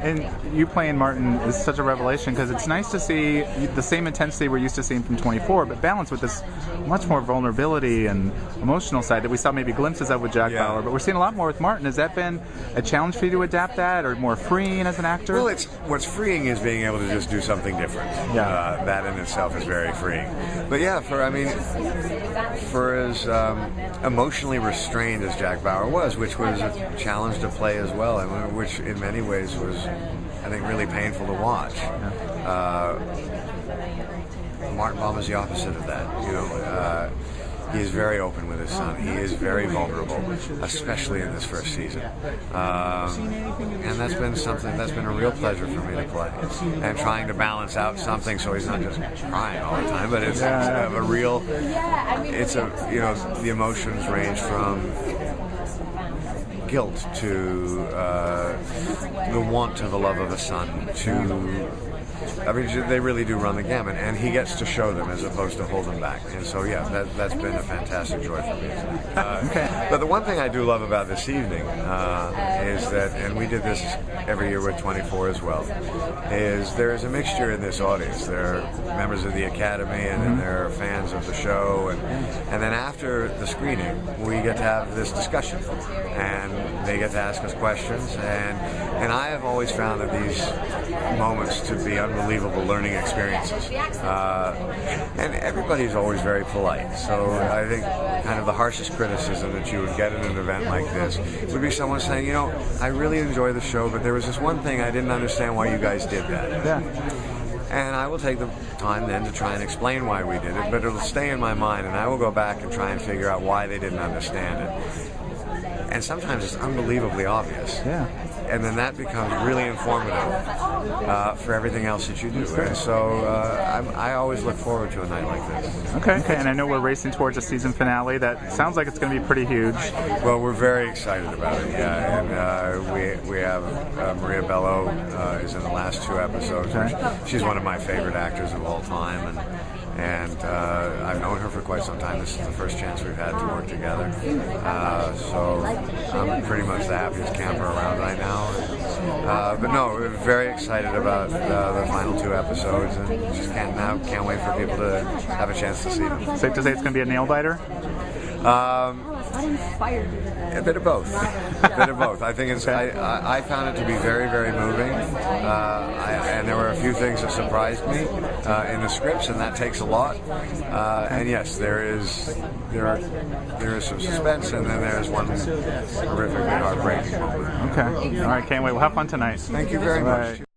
And you playing Martin is such a revelation because it's nice to see the same intensity we're used to seeing from 24, but balanced with this much more vulnerability and emotional side that we saw maybe glimpses of with Jack Bauer, but we're seeing a lot more with Martin. Has that been a challenge for you to adapt that, or more freeing as an actor? Well, what's freeing is being able to just do something different. Yeah. That in itself is very freeing. But yeah, for as emotionally restrained as Jack Bauer was, which was a challenge to play as well, and which in many ways was, I think, really painful to watch. Martin Baum is the opposite of that. He is very open with his son. He is very vulnerable, especially in this first season. And that's been a real pleasure for me to play. And trying to balance out something so he's not just crying all the time, but it's a real, the emotions range from guilt to the want to the love of a son to, they really do run the gamut, and he gets to show them as opposed to hold them back. And so, that's been a fantastic joy for me. But the one thing I do love about this evening is that, and we did this every year with 24 as well, is there is a mixture in this audience. There are members of the Academy, and then there are fans of the show, and then after the screening, we get to have this discussion, and they get to ask us questions, and I have always found that these moments to be unbelievable learning experiences. And everybody's always very polite. So I think kind of the harshest criticism that you would get in an event like this would be someone saying, I really enjoy the show, but there was this one thing I didn't understand why you guys did that. Yeah. And I will take the time then to try and explain why we did it, but it'll stay in my mind, and I will go back and try and figure out why they didn't understand it. And sometimes it's unbelievably obvious. Yeah. And then that becomes really informative for everything else that you do. And so I always look forward to a night like this. Okay. And I know we're racing towards a season finale. That sounds like it's going to be pretty huge. Well, we're very excited about it, And we have Maria Bello is in the last 2 episodes. Okay. She's one of my favorite actors of all time. And I've known her for quite some time. This is the first chance we've had to work together. So I'm pretty much the happiest camper around right now. But no, we're very excited about the final 2 episodes, and just can't wait for people to have a chance to see them. Safe to say it's going to be a nail biter? A bit of both. I think I found it to be very, very moving, and there were a few things that surprised me in the scripts, and that takes a lot. And yes, there is some suspense, and then there's one horrifically heartbreaking moment. Okay. All right. Can't wait. We'll have fun tonight. Thank you very much.